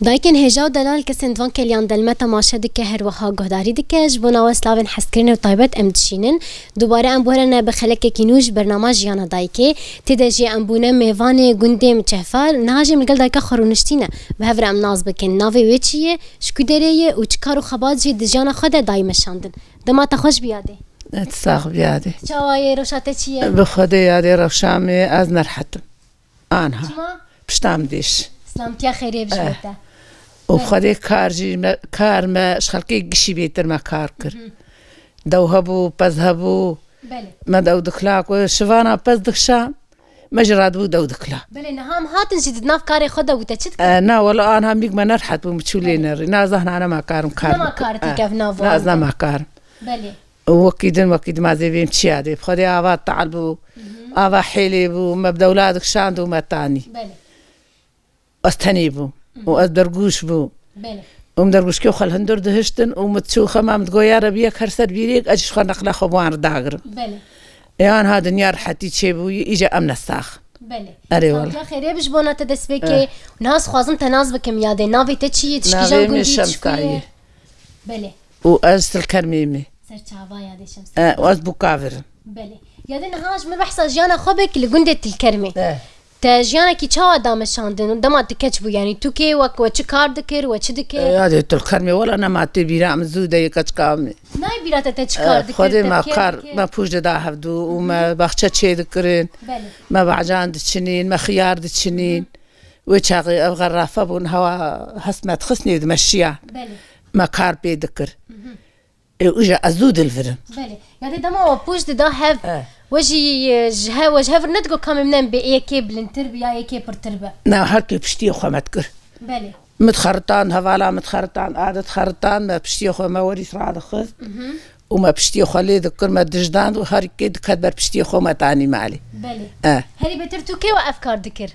دایکن هجا و دلال کسند وان کلیان دلمه تماشا دکه هر وها گهداری دکه جبونا و سلاوین حسکرین و طایبت امدشینن دوباره ام بورن بخلک کینوش برنامه جیانا دایکه تدجی ام بونه میوان گنده مچهفر نهاجی ملگل دایکه خورونشتینه به هفر ام ناز بکن ناوی ویچیه شکودریه و چکار و خبات جی دجانا خود دایمشاندن دما تخوش بیاده اتساق بیاده چاوای روشاته چیه؟ بخوده یاده روشامی از نرحتم آنها پشتم دیش سلامتیا خیریه بجوده و خودی کار ما شخلکی گشی بیتر ما کار کر دو هبو پز هبو ما دو دخلاق و شوانا پز دخشام مجرد بو دو دخلاق بله نهام هاتن جدید ناف کاری خدا بوده چید کن؟ نه ولی آنها میگ ما نرحت بو مچولی نری نازه انا ما کارم کار نما کارتی کف نافو نازه ما کارم بله وكيد ما زي بيمشي هذه بخدي عواد تعلبو عوا حيلي بو ما بدولادك شاندو ما تاني بله استني بو وأدرجوش بو بله ومدرجوش كيو خل هندور دهشتن ومتشوخة ما متقول يا ربي كرسر بيريك أجش خل نقلا خبوان داغر بله يعني هذا نيار حتى تشيبو يجي أمن الساخ بله أري والله يا خير بيش بونا تدسبك وناس خوازن تناز بكم يادي نافي تشي تشكي نافي جان من قندي الشمس تشكي بله وأزل الكرميمي سرچاوا يادي شمس وأز بوكافر بله يادي نهاج من بحث جانا خبك لقندة الكرمي تجانا كي تشاوا دامشاندن ودما تكتبوا يعني توكي وش كار دكر وش دكر هذه الكرمي ولا أنا ما تبي رام زودة يكتكامي ناي بيرات تشكار دكر خودي ما كار ما بوج دا هفدو وما بخشة شيء ذكرين ما بعجان دتشنين ما خيار دتشنين وشاقي أغرافة بون هوا هسمة تخصني دمشيا ما كار بيذكر وجا أزود الفرن بله يعني دما وبوج دا هف وجي وجه فرنتكو كم منن بإيكي بلنتربيا إيكي برتربة نا هركي بشتي خو متكر بله متخرطان هوالا متخرطان عادة خرطان ما بشتي خو ما وريس راد خذ وما بشتي خو لي ذكر ما دجدان وهركي دكبر بشتي خو ما تاني مالي بله هري بترتو كي وأفكار ذكر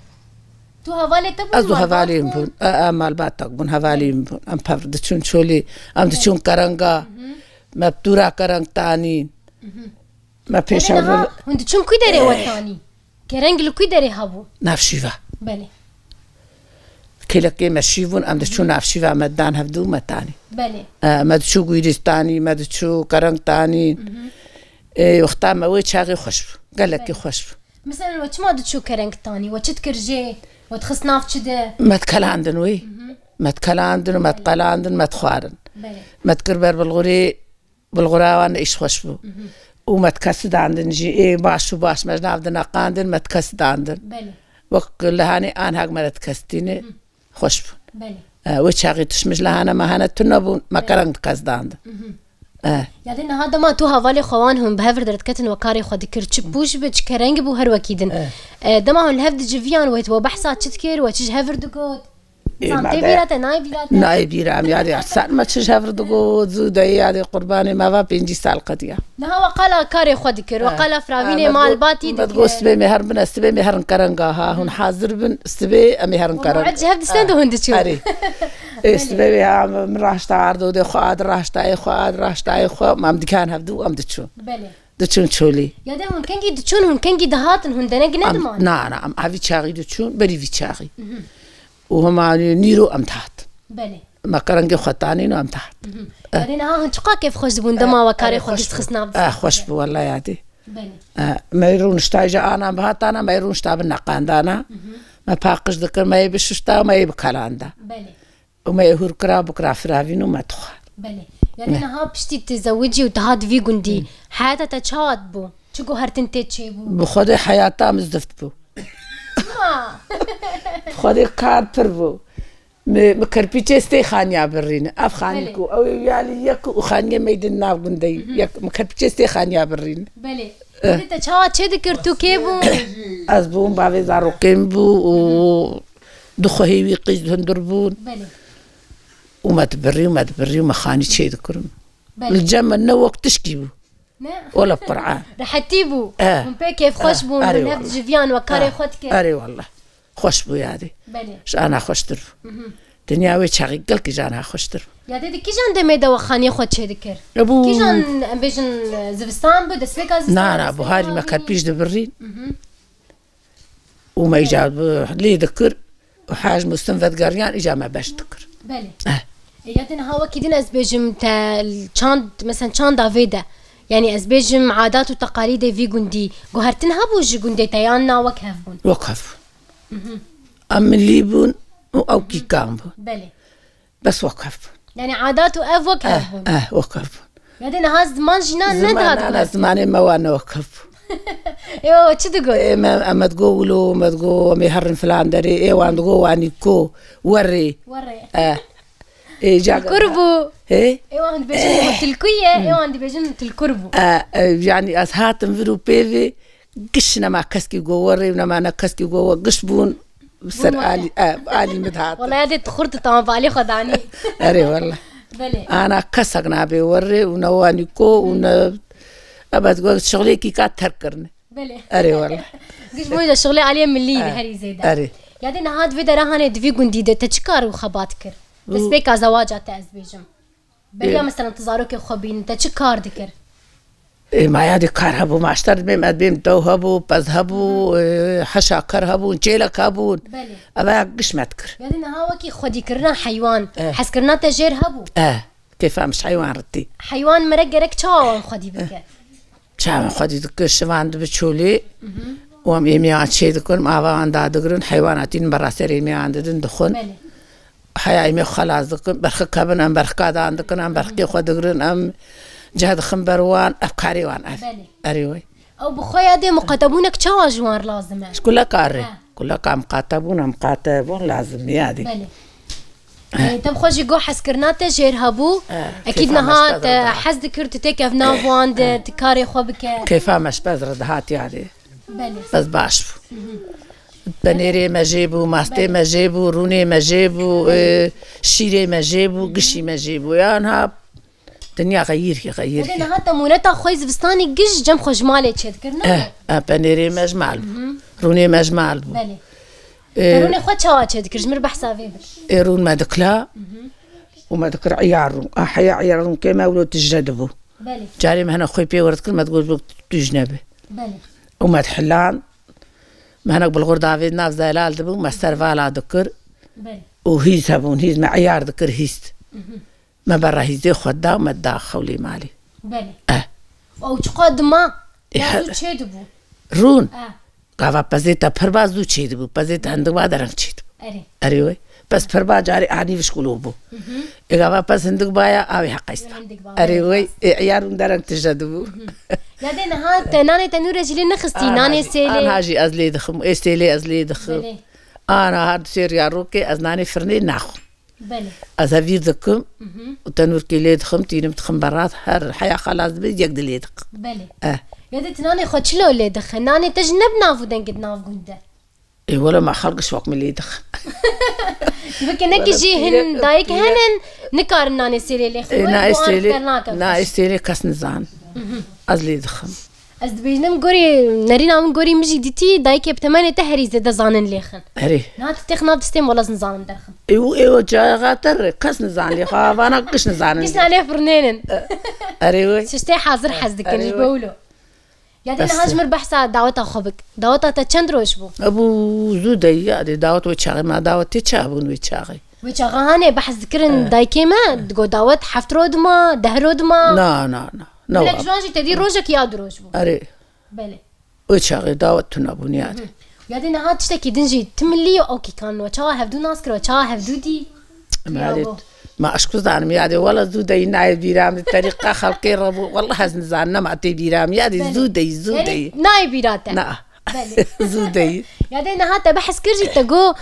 تو هوالي تبون أزو هوالي بون مال باتك بون هوالي بون أم بفرد تشون شولي أم تشون كرنجا ما بتورا كرنج تاني ما فيش هذا هند شون كيدري وثاني كرنجل كيدري هابو نافشيفا بله كلا كي مشيفون أم تشون نافشيفا مدان هفدو ما تاني بله ما تشو قيريس تاني ما تشو كرنج تاني وقتها ما ويتشاغي خشب قال لك خشب مثلا وش ما تشو كرنج تاني وش تكرجي وتخص ناف كده ما تكلاندن وي ما تكلاندن ما تقلاندن ما تخوارن ما تكربر بالغراوان إيش خشبو وما تكسد عندن جي إيه باش وباش ما جنافدنا قاندن ما تكسد عندن وقل لهاني أنا هاك ما تكستيني خشبو وشاغي تشمش لهانا ما هانا تنبون ما كرن تكسد عندن يعني هذا ما تو هوالي خوانهم بهفر درت كتن وكاري خود كر تشبوش بتش كرنج بو هر وكيدن دما هون الهفد جفيان ويت وبحثات تذكر وتش هفر دقود سانتي بيراته ناي بيرام يعني أحسن ما تش هفر دقود زود يعني قرباني ما va 5 سال قديا لا وقال كاري خود كر وقال فراويني مال باتي بدو سبي مهر بن استبي مهر كرنجا ها هون حاضر بن استبي مهر كرنجا وعد هفد ستندو هند تشو استبي ها من راح تعرضوا ده خاد راح تاي خو ما بدي كان هفدو ام دتشو بله دتشون شولي يا ده هون كنجي دتشون هون كنجي دهاتن هون دنج ندمان نعم هذي شاغي دتشون بري في شاغي وهم نيرو ام تحت بله ما كرنجي خطاني نو ام تحت بعدين ها تشقا كيف خوش بون دما وكاري خوش تخصنا خوش بو والله يادي بله ما يرون شتاجا انا بهات انا ما يرون شتا بنقاندانا ما باقش ذكر ما يبش شتا ما يبكالاندا بله وما يهور كرا بكرا فرافينو ما تخ بله يعني ها بشتي تزوجي وتهاد في جندي حياتها تشاد بو شو هرتن تشي بو بخدي حياتها مزدفت بو خدي كار بو مكربيتشي استي خانيا برين اف خانيكو او يالي يك وخانيا ميدنا غندي يك مكربيتشي استي خانيا برين بله انت تشا تشدكر تو كيبو ازبون بافي زارو كيمبو و دخوهي ويقيز هندربون بله وما تبري وما خاني تشي ذكرم الجمع نوك تشكيبو ولا بقرعان رحتيبو من بي كيف خوشبو من هفد جفيان وكاري خدك اري والله خوشبو يادي بله انا خوشتر دنيا وي شاغي قلك جانا خوشتر يا دي كي جان دميدا وخاني خد شي ذكر كي جان امبيجن زفستان بد سبيكا نا بوهاري ما كان بيش دبرين وما يجاب لي ذكر وحاج مستنفذ قريان إجا ما باش تكر بله يعني هوا كيدين أزبيجم تا چاند مثلا چاند دافيدا يعني أزبيجم عادات وتقاليد في جندي جوهرتن هبو جي جندي تيانا وكهفون وقف أم الليبون أو كي كامبون بله بس وقف يعني عادات وأف وكهفون وقف يعني هاز زمان جنان ندهد أنا زماني ما وانا وقف ايوه شو تقول؟ ما تقولوا ما تقول ما يهرن فلان دري ايه وان تقول واني كو وري ايه جا كربو ايه ايوه عند بيجن تلكويه ايوه عند بيجن تلكربو يعني اسهات انفرو بيفي قشنا ما كسكي جو وري ونما انا كسكي جو قشبون بسر آلي آلي مدهات والله هذه تخرت طعم بالي خدعني اري والله انا كسقنا بي وري ونواني كو ون أبى تقول شغلي كي كات تركرني بله أري والله قش موجة شغلي عليه ملي بهري زيدا أري يعني نهاد في درهانة دفي جنديدة تشكار وخبات كر بس بيك زواجات أزبيجم بيا مثلا تزاروك خبين تشكار ذكر إيه ما يادي كارهبو ما اشترت بيم أدبيم توهبو بذهبو حشا كرهبو نشيلك هبون بله أبى قش ما تكر يعني نهاوا كي خدي كرنا حيوان حس كرنا تجير هبو كيف مش حيوان ردي حيوان مرقرك تشاوان خدي بك شام خدي دكر شوان بتشولي وام يمي عند شيء دكر ما أبغى عند دكرون حيواناتين برا سري يمي عند دخون حياة يمي خلاص دكر برخ كابن أم برخ كذا عندكن أم برخ كي خد دكرون أم جهد خمبروان أفكاري وان أريوي أو بخويا دي مقاتبونك تشاوا جوار لازم كلها كاري كلها كام مقاتبون لازم يادي طب خوشي جو حس كرناته جير هبو اكيد نهات حس ذكرت تيك في نافوان تكاري خو بك كيف مش بزرد هات يعني بس باشفو بنيري ما جيبو ماستي ما جيبو روني ما جيبو شيري ما جيبو قشي ما جيبو يعني دنيا غير يعني نهات مونتا خوي زفستاني قش جم خو جمالي تشذكرنا بنيري ما جمال روني ما جمال روني خو تشوا تشذكر جمر بحسابي رون ما دكلا وما ذكر عيارهم حيا عيارهم كما ولو تجدبوا جاري ما هنا خوي بي ورد كل ما تقول بك تجنبه وما تحلان ما هنا بالغرض في ناف زلال دبو ما سرفالا ذكر وهيز هبون هيز ما عيار ذكر هيست ما برا هيز خدا وما داخلي مالي او تقاد ما يا تشدبو رون قاوا بزيتا فربازو تشدبو بزيتا عندك ما درن تشدبو أريوي بس فربا جاري أني وش كلوبو إذا بس عندك بايا أوي حقيست أريوي عيارون درن تجدبو يا نهار ناني تنور رجلي نخستي ناني سيلي أنا هاجي أزلي دخم إستيلي أزلي دخم أنا هاد سير ياروكي أزناني فرني ناخو أزافير دكم وتنور كيلي دخم تينم تخم برات هر حياة خلاص بيجي يقدر يدق يا تناني خد شلو اللي دخل ناني تجنب نافو دنقد ناف قنده إيه ولا ما خلقش وقت من اللي يدخل بكنك يجي هن دايك هنن نكار ناني سيلي اللي خوي نا استيلي كاس نزان أزلي دخم بيجنم قوري نرينا من قوري مجي ديتي دايك بتمانية تهري زي زانن ليخن هري نات تخنا بتستيم ولا نزان درخن ايوه جا غاتر كاس نزان لي خاف انا قش نزان قش عليه فرنين ايوه شتي حاضر حزدك كنش بقولو يا دينا هاجمر بحثا دعوتها خبك دعوتها تشند روش بو ابو زودي يا دي دعوت وتشاغي ما دعوت تشابون وتشاغي هاني بحث ذكرن دايكي ما تقول دعوت حفت رودما دهرودما لا لك جوانجي تدي روجك ياد روج بو اري بله وتشاغي دعوت تنابون يا دي يا دينا هاد تشتكي دنجي تملي اوكي كان وتشا هفدو ناسكر وتشا هفدو دي ما أشكو زانم يادي ولا زودي ناي بيرام الطريقة خلقي ربو والله هزن زاننا ما تي بيرام يادي زودي ناي بيراته نا زودي يادي نهاتا بحس كرجي تقو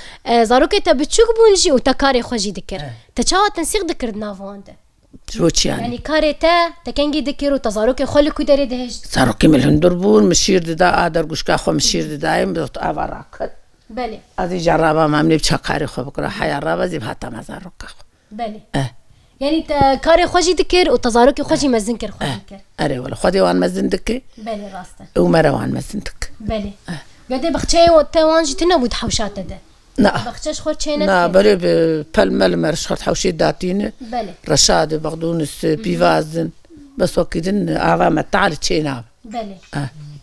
زاروكي تبتشوك بونجي وتكاري خوجي ذكر تشاو تنسيق ذكر نافوانده شو يعني كاري تكنجي ذكر وتزاروكي خلك وداري دهج زاروكي من الهندربون مشير دا آدر قشكا خو مشير دايم بزوت آوراكت بله هذه جرابة ما مني بشكاري خو بكرة حياة رابة زي بحتى مزاروكا بله يعني كاري خوجي ذكر وتزاروكي خوجي مزنكر خوجي ذكر أري ولا خدي وان مزن دكي بله راسته ومروان مزن دك بله قدي بختشي وتوانجي تنبود حوشات ده لا بختش خور تشينت لا بلي بالمل مرش خرط حوشي داتين بله رشاد بغدونس بيفازن بس وكيدن عظام تعال تشينا بله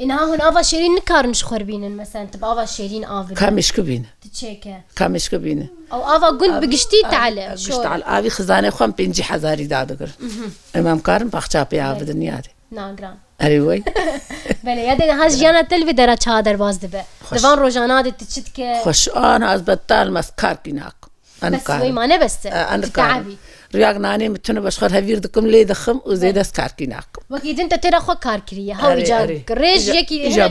إنها هون آفا شيرين نكارنش خربينن مثلا تبقى آفا شيرين آفا كامش كبينة تتشيكه كامش كبينة أو آفا قل بقشتي تعالى قشت على آبي خزانة خوام بينجي حزاري دادقر إمام كارم بخشا بيا بدنيا دي ناگران أريوي بله یادن هاش جانا تلوی درا چادر باز دبه دوان روزانه دت تشت که خوش أنا از بطال مسكار كيناك أنا بس وی مانه بس أنا تعبی رياق ناني متنا بشخر هفير دكم لي دخم وزيد اسكار كيناك وكيد انت ترى خو كار كريه هاو جا ريج يكي جا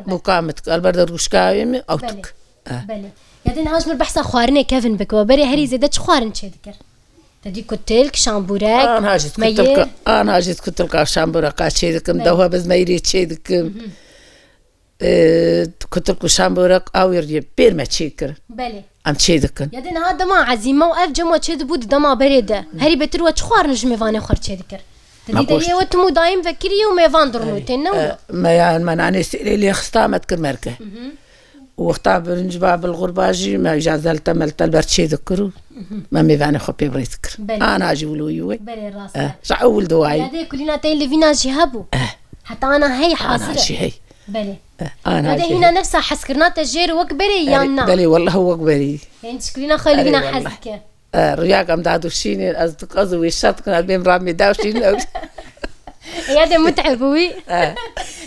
بوكا مت البرد روشكاوي او بله تك بله یادن هاش مر بحث خوارنه كيفن بك وبري هري زيد خوارن چه دكر تدي كتلك شامبورك أنا هاجت كتلك شامبورك شيدكم دوها بز ميري شيدكم كتلك شامبورك او يري بير ما تشيكر بله ام شيدكم یادن ها دما عزيمه و جمو چه بود دما بريده هري بتر و خوارن جميوانه خور چه دكر تدي ده هو تمو دايم فكري وما فاندرنو تنو ما يعني منعني اللي خستامت كرمركه وقتها برنجبا بالغرباجي ما جازلت ملت البرتشي ذكروا ما ميفاني خبي بريتكر انا اجي ولويوي بلي راسك شعول دواي هذه كلنا تاي اللي فينا جهبو حتى انا هي حاضره انا شي هي بلي انا هذا هنا نفسها حسكرنا تجير وكبري يانا بلي والله هو كبري يعني تشكرينا خلي فينا حزكه رياق ام دادو شيني اصدقاء ويشات كنا بين رامي داوشين هذا متعب وي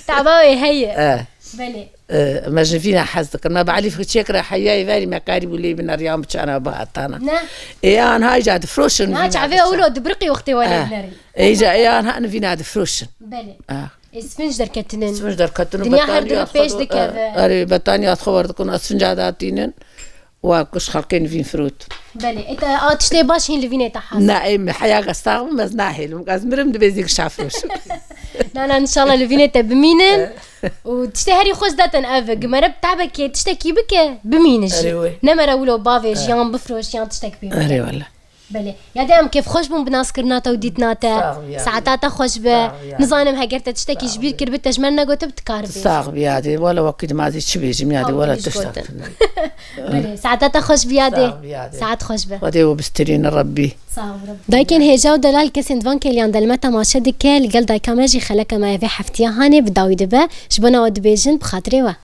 تعباوي هي بلي ما جفينا حزك ما بعرف شكرا حياي فالي ما قارب لي من اليوم انا بهاتانا نعم ايه انا هاي جاد فروشن نعم تعبي اولو دبرقي وقتي ولا ناري ايه جا ايه انا انا فينا فروشن بلي اسفنج دركتنن اسفنج دركتنن دنيا هردنا بيش دكذا اري بطانيا خبر تكون اسفنجاداتينن وكش خلقين فين فروت بلي انت تشتي باش هين اللي فينا تحس نعم حياة قصاغ مز ناحل مقازمرم دبيزيك شافروش لا ان شاء الله اللي فينا تبمينن وتشتهري خوش داتن افق مرب تعبك تشتكي بك بمينج نمر ولو بافيج يان بفروش يان تشتك بيه اري والله بله يا كيف خوش بون بناس كرناتا وديتناتا ساعتاتا خوش به نظانم هاجرت تشتكي جبير كربت تجملنا قلت بتكاربي صاغ بيادي ولا وقت ما زي تشبيج ميادي ولا تشتغل بله ساعتاتا خوش بيادي ساعات خوش به ودي وبسترين ربي صاغ ربي دايكن هيجاو دلال كسند فان كليان دلمتا ماشا دكال قال دايكا ماجي خلك ما يفي حفتيا هاني بداوي دبا جبنا ود بيجن بخاطري